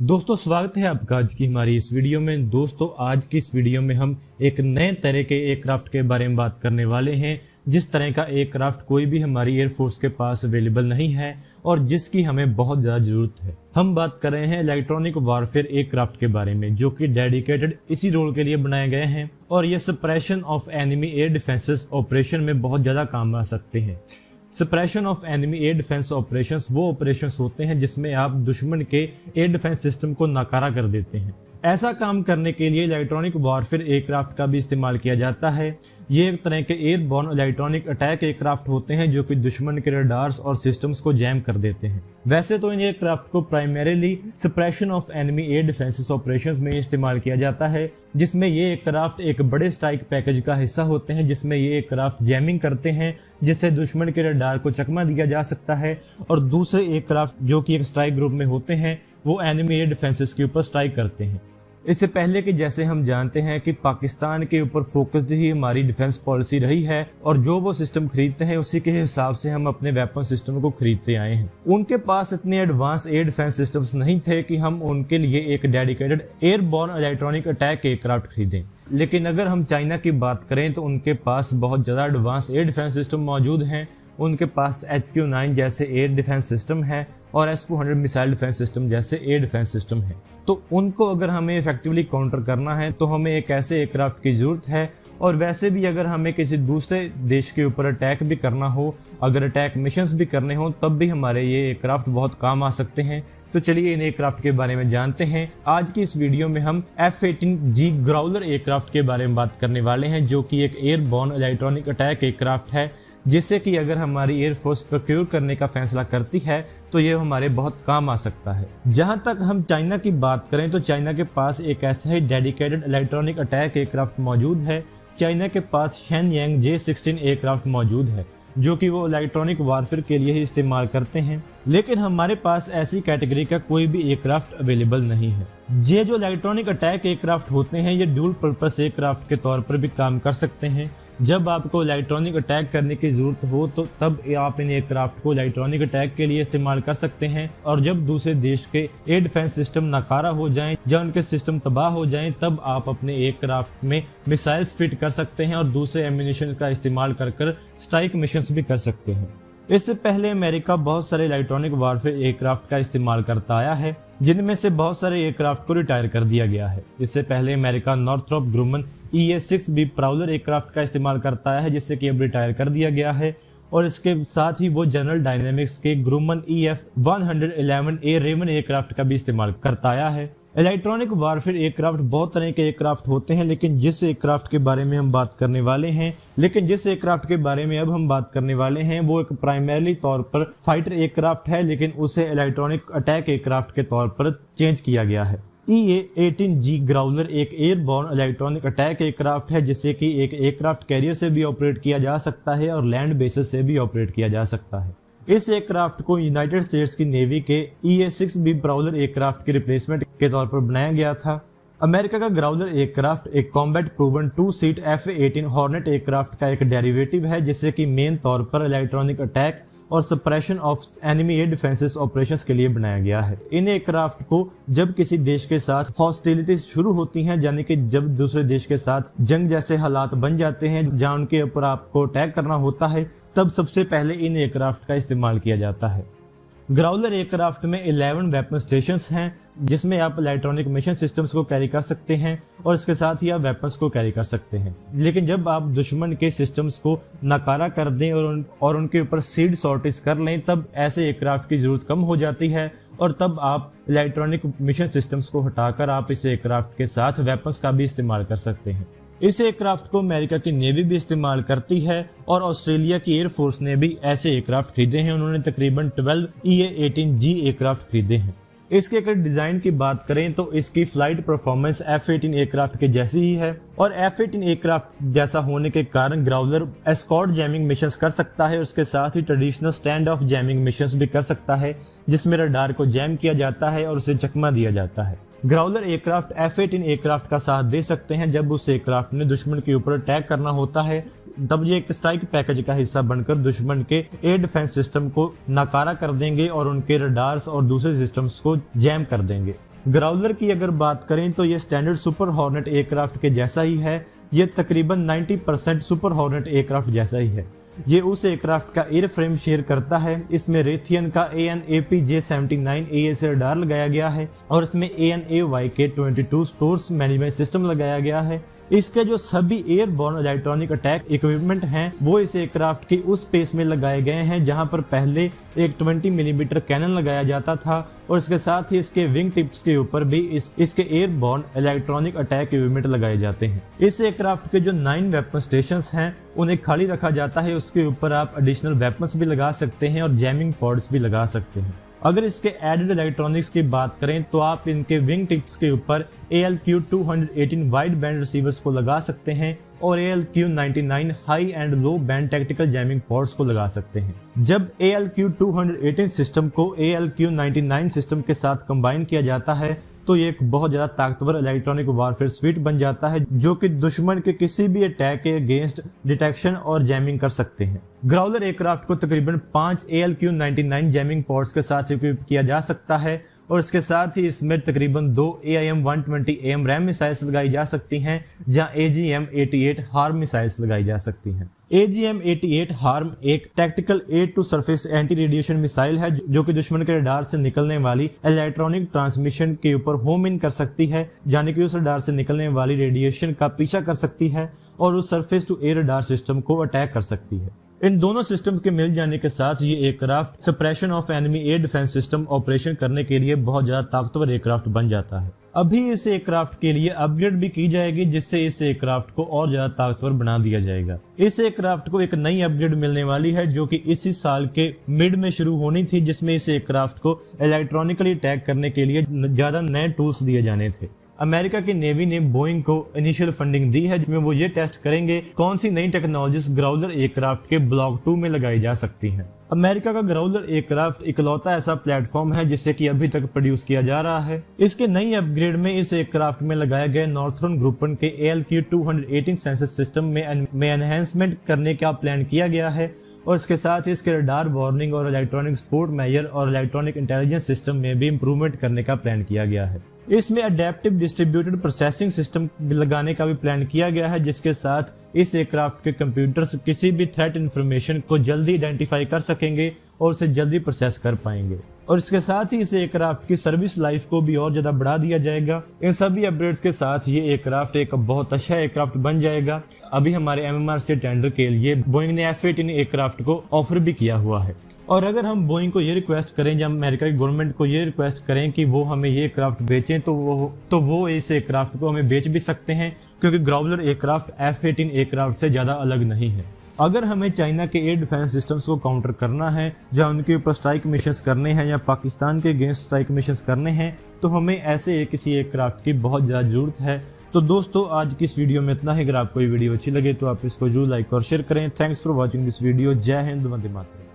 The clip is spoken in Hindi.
दोस्तों, स्वागत है आपका आज की हमारी इस वीडियो में। दोस्तों, आज की इस वीडियो में हम एक नए तरह के एयरक्राफ्ट के बारे में बात करने वाले हैं, जिस तरह का एयरक्राफ्ट कोई भी हमारी एयरफोर्स के पास अवेलेबल नहीं है और जिसकी हमें बहुत ज़्यादा ज़रूरत है। हम बात कर रहे हैं इलेक्ट्रॉनिक वारफेयर एयरक्राफ्ट के बारे में, जो कि डेडिकेटेड इसी रोल के लिए बनाए गए हैं और ये suppression of enemy air defences operation में बहुत ज़्यादा काम आ सकते हैं। Suppression of enemy air defence operations वो ऑपरेशंस होते हैं जिसमें आप दुश्मन के एयर डिफेंस सिस्टम को नाकारा कर देते हैं। ऐसा काम करने के लिए इलेक्ट्रॉनिक वारफेयर एयरक्राफ्ट का भी इस्तेमाल किया जाता है। ये एक तरह के एयरबॉर्न इलेक्ट्रॉनिक अटैक एयरक्राफ्ट होते हैं जो कि दुश्मन के रडार्स और सिस्टम्स को जैम कर देते हैं। वैसे तो इन एयरक्राफ्ट को primarily suppression of enemy air defences operations में इस्तेमाल किया जाता है, जिसमें ये एयरक्राफ्ट एक बड़े स्ट्राइक पैकेज का हिस्सा होते हैं, जिसमें ये एयरक्राफ्ट जैमिंग करते हैं जिससे दुश्मन के रडार को चकमा दिया जा सकता है, और दूसरे एयरक्राफ्ट जो कि एक स्ट्राइक ग्रुप में होते हैं वो एनिमी एयर डिफेंसेस के ऊपर स्ट्राइक करते हैं। इससे पहले कि जैसे हम जानते हैं कि पाकिस्तान के ऊपर फोकस्ड ही हमारी डिफेंस पॉलिसी रही है और जो वो सिस्टम खरीदते हैं उसी के हिसाब से हम अपने वेपन सिस्टम को खरीदते आए हैं। उनके पास इतने एडवांस एयर डिफेंस सिस्टम्स नहीं थे कि हम उनके लिए एक dedicated airborne electronic attack aircraft खरीदें। लेकिन अगर हम चाइना की बात करें तो उनके पास बहुत ज़्यादा एडवांस एयर डिफेंस सिस्टम मौजूद हैं। उनके पास HQ-9 जैसे एयर डिफेंस सिस्टम है और S-400 मिसाइल डिफेंस सिस्टम जैसे एयर डिफेंस सिस्टम है। तो उनको अगर हमें इफेक्टिवली काउंटर करना है तो हमें एक ऐसे एयरक्राफ्ट की ज़रूरत है। और वैसे भी अगर हमें किसी दूसरे देश के ऊपर अटैक भी करना हो, अगर अटैक मिशंस भी करने हो, तब भी हमारे ये एयरक्राफ्ट बहुत काम आ सकते हैं। तो चलिए इन एयरक्राफ्ट के बारे में जानते हैं। आज की इस वीडियो में हम F-18G ग्राउलर एयरक्राफ्ट के बारे में बात करने वाले हैं, जो कि एक एयरबॉर्न इलेक्ट्रॉनिक अटैक एयरक्राफ्ट है, जिससे कि अगर हमारी एयरफोर्स प्रोक्योर करने का फैसला करती है तो ये हमारे बहुत काम आ सकता है। जहां तक हम चाइना की बात करें तो चाइना के पास एक ऐसा ही डेडिकेटेड इलेक्ट्रॉनिक अटैक एयरक्राफ्ट मौजूद है। चाइना के पास शेनयांग J-16 एयरक्राफ्ट मौजूद है, जो कि वो इलेक्ट्रॉनिक वारफेयर के लिए ही इस्तेमाल करते हैं। लेकिन हमारे पास ऐसी कैटेगरी का कोई भी एयरक्राफ्ट अवेलेबल नहीं है। ये जो इलेक्ट्रॉनिक अटैक एयरक्राफ्ट होते हैं ये ड्यूल पर्पस एयरक्राफ्ट के तौर पर भी काम कर सकते हैं। जब आपको इलेक्ट्रॉनिक अटैक करने की ज़रूरत हो तो तब आप इन एयरक्राफ्ट को इलेक्ट्रॉनिक अटैक के लिए इस्तेमाल कर सकते हैं, और जब दूसरे देश के एयर डिफेंस सिस्टम नाकारा हो जाएं या उनके सिस्टम तबाह हो जाएं तब आप अपने एयरक्राफ्ट में मिसाइल्स फिट कर सकते हैं और दूसरे एम्यूनिशन का इस्तेमाल कर स्ट्राइक मिशंस भी कर सकते हैं। इससे पहले अमेरिका बहुत सारे इलेक्ट्रॉनिक वारफेयर एयरक्राफ्ट का इस्तेमाल करता आया है, जिनमें से बहुत सारे एयरक्राफ्ट को रिटायर कर दिया गया है। इससे पहले America Northrop Grumman EA-6B Prowler aircraft का इस्तेमाल करता है, जिससे कि अब रिटायर कर दिया गया है, और इसके साथ ही वो जनरल डायनेमिक्स के ग्रुमन EF-111A रेवन एयरक्राफ्ट का भी इस्तेमाल करता आया है। इलेक्ट्रॉनिक वारफेयर एयरक्राफ्ट बहुत तरह के एयरक्राफ्ट होते हैं, लेकिन जिस एयरक्राफ्ट के बारे में हम बात करने वाले हैं वो एक प्राइमरीली तौर पर फाइटर एयरक्राफ्ट है, लेकिन उसे इलेक्ट्रॉनिक अटैक एयरक्राफ्ट के तौर पर चेंज किया गया है। EA-18G ग्राउलर एक एयरबॉर्न इलेक्ट्रॉनिक अटैक एयरक्राफ्ट है, जिसे कि एक एयरक्राफ्ट कैरियर से भी ऑपरेट किया जा सकता है और लैंड बेसिस से भी ऑपरेट किया जा सकता है। इस एयरक्राफ्ट को यूनाइटेड स्टेट्स की नेवी के EA-6B ग्राउलर एयरक्राफ्ट के रिप्लेसमेंट के तौर पर बनाया गया था। अमेरिका का ग्राउलर एयरक्राफ्ट एक कॉम्बैट प्रूवन 2-सीट F-18 हॉर्नेट एयरक्राफ्ट का एक डेरिवेटिव है, जिससे कि मेन तौर पर इलेक्ट्रॉनिक अटैक और suppression of enemy air defences operations के लिए बनाया गया है। इन एयरक्राफ्ट को जब किसी देश के साथ हॉस्टिलिटीज शुरू होती हैं, यानी कि जब दूसरे देश के साथ जंग जैसे हालात बन जाते हैं जहां उनके ऊपर आपको अटैक करना होता है, तब सबसे पहले इन एयरक्राफ्ट का इस्तेमाल किया जाता है। ग्राउलर एयरक्राफ्ट में 11 वेपन स्टेशंस हैं, जिसमें आप इलेक्ट्रॉनिक मिशन सिस्टम्स को कैरी कर सकते हैं और इसके साथ ही आप वेपन्स को कैरी कर सकते हैं। लेकिन जब आप दुश्मन के सिस्टम्स को नाकारा कर दें और उनके ऊपर सीड सॉर्टिस कर लें, तब ऐसे एयरक्राफ्ट की जरूरत कम हो जाती है और तब आप इलेक्ट्रॉनिक मिशन सिस्टम्स को हटाकर आप इस एयरक्राफ्ट के साथ वेपन्स का भी इस्तेमाल कर सकते हैं। इस एयरक्राफ्ट को अमेरिका की नेवी भी इस्तेमाल करती है और ऑस्ट्रेलिया की एयरफोर्स ने भी ऐसे एयरक्राफ्ट खरीदे हैं। उन्होंने तकरीबन 12 EA-18G एयरक्राफ्ट खरीदे हैं। इसके अगर डिजाइन की बात करें तो इसकी फ्लाइट परफॉर्मेंस F-18 एयरक्राफ्ट के जैसी ही है और F-18 एयरक्राफ्ट जैसा होने के कारण ग्राउलर एस्कॉर्ट जैमिंग मिशंस कर सकता है और उसके साथ ही traditional stand off jamming missions भी कर सकता है, जिसमें रडार को जैम किया जाता है और उसे चकमा दिया जाता है। ग्राउलर एयरक्राफ्ट F-18 एयरक्राफ्ट का साथ दे सकते हैं जब उस एयरक्राफ्ट ने दुश्मन के ऊपर अटैक करना होता है, तब ये एक स्ट्राइक पैकेज का हिस्सा बनकर दुश्मन के एयर डिफेंस सिस्टम को नाकारा कर देंगे और उनके रडार्स और दूसरे सिस्टम्स को जैम कर देंगे। ग्राउलर की अगर बात करें तो ये स्टैंडर्ड सुपर हॉर्नेट एयरक्राफ्ट के जैसा ही है। ये तकरीबन 90% सुपर हॉर्नेट एयरक्राफ्ट जैसा ही है। ये उस एयरक्राफ्ट का एयर फ्रेम शेयर करता है। इसमें रेथियन का AN/APJ-79A से रडार लगाया गया है और इसमें AN/AYK-22 स्टोर्स मैनेजमेंट सिस्टम लगाया गया है। इसके जो सभी एयरबॉर्न इलेक्ट्रॉनिक अटैक इक्विपमेंट हैं वो इस एयरक्राफ्ट की उस स्पेस में लगाए गए हैं जहां पर पहले एक 20 मिलीमीटर कैनन लगाया जाता था और इसके साथ ही इसके विंग टिप्स के ऊपर भी इसके एयरबॉर्न इलेक्ट्रॉनिक अटैक इक्विपमेंट लगाए जाते हैं। इस एयरक्राफ्ट के जो 9 वेपन स्टेशंस हैं उन्हें खाली रखा जाता है। उसके ऊपर आप एडिशनल वेपन्स भी लगा सकते हैं और जैमिंग पॉड्स भी लगा सकते हैं। अगर इसके एडेड इलेक्ट्रॉनिक्स की बात करें तो आप इनके विंग टिप्स के ऊपर ALQ-218 वाइड बैंड रिसीवर्स को लगा सकते हैं और ALQ-99 high and low band tactical jamming pods को लगा सकते हैं। जब ALQ-218 सिस्टम को ALQ-99 सिस्टम के साथ कंबाइन किया जाता है तो ये एक बहुत ज्यादा ताकतवर इलेक्ट्रॉनिक वारफेयर स्वीट बन जाता है जो कि दुश्मन के किसी भी अटैक के अगेंस्ट डिटेक्शन और जैमिंग कर सकते हैं। ग्राउलर एयरक्राफ्ट को तकरीबन 5 ALQ-99 जैमिंग पॉड्स के साथ इक्विप किया जा सकता है और इसके साथ ही इसमें तकरीबन 2 AIM-120 रैम मिसाइल्स लगाई जा सकती हैं जहां AGM-88 हार्म मिसाइल्स लगाई जा सकती हैं। AGM-88 हार्म एक tactical air to surface anti radiation missile है जो कि दुश्मन के रडार से निकलने वाली इलेक्ट्रॉनिक ट्रांसमिशन के ऊपर होम इन कर सकती है, यानी कि उस रडार से निकलने वाली रेडिएशन का पीछा कर सकती है और उस surface to air radar system को अटैक कर सकती है। इन दोनों सिस्टम के मिल जाने के साथ ये aircraft suppression of enemy air defence system operation करने के लिए बहुत ज्यादा ताकतवर एयरक्राफ्ट बन जाता है। अभी इस एयरक्राफ्ट के लिए अपग्रेड भी की जाएगी जिससे इस एयरक्राफ्ट को और ज्यादा ताकतवर बना दिया जाएगा। इस एयरक्राफ्ट को एक नई अपग्रेड मिलने वाली है जो कि इसी साल के मिड में शुरू होनी थी, जिसमें इस एयरक्राफ्ट को इलेक्ट्रॉनिकली अटैक करने के लिए ज्यादा नए टूल्स दिए जाने थे। अमेरिका की नेवी ने बोइंग को इनिशियल फंडिंग दी है जिसमें वो ये टेस्ट करेंगे कौन सी नई टेक्नोलॉजीज ग्राउलर एयरक्राफ्ट के ब्लॉक 2 में लगाई जा सकती हैं। अमेरिका का ग्राउलर एयरक्राफ्ट इकलौता ऐसा प्लेटफॉर्म है जिसे कि अभी तक प्रोड्यूस किया जा रहा है। इसके नई अपग्रेड में इस एयरक्राफ्ट में लगाए गए नॉर्थर्न ग्रुपन के ALQ-218 सेंसर सिस्टम में एनहेंसमेंट करने का प्लान किया गया है और इसके साथ ही इसके रडार वार्निंग और इलेक्ट्रॉनिक सपोर्ट मेजर और इलेक्ट्रॉनिक इंटेलिजेंस सिस्टम में भी इंप्रूवमेंट करने का प्लान किया गया है। इसमें अडेप्टिव डिस्ट्रीब्यूटेड प्रोसेसिंग सिस्टम लगाने का भी प्लान किया गया है जिसके साथ इस एयरक्राफ्ट के कंप्यूटर्स किसी भी थ्रेट इंफॉर्मेशन को जल्दी आइडेंटिफाई कर सकेंगे और उसे जल्दी प्रोसेस कर पाएंगे और इसके साथ ही इस एयरक्राफ्ट की सर्विस लाइफ को भी और ज्यादा बढ़ा दिया जाएगा। इन सभी अपडेट्स के साथ ये एयरक्राफ्ट एक बहुत अच्छा एयरक्राफ्ट बन जाएगा। अभी हमारे MMRC टेंडर के लिए बोइंग ने F-18 एयरक्राफ्ट को ऑफर भी किया हुआ है और अगर हम बोइंग को ये रिक्वेस्ट करें या अमेरिका की गवर्नमेंट को ये रिक्वेस्ट करें कि वो हमें ये एयरक्राफ्ट बेचें तो वो इस एयरक्राफ्ट को हमें बेच भी सकते हैं क्योंकि ग्राउलर एयरक्राफ्ट F-18 एयरक्राफ्ट से ज़्यादा अलग नहीं है। अगर हमें चाइना के एयर डिफेंस सिस्टम्स को काउंटर करना है या उनके ऊपर स्ट्राइक मिशंस करने हैं या पाकिस्तान के अगेंस्ट स्ट्राइक मिशंस करने हैं तो हमें ऐसे किसी एयरक्राफ्ट की बहुत ज़्यादा ज़रूरत है। तो दोस्तों आज की इस वीडियो में इतना ही। अगर आपको ये वीडियो अच्छी लगे तो आप इसको जरूर लाइक और शेयर करें। Thanks for watching this video. जय हिंद, वंदे मातरम।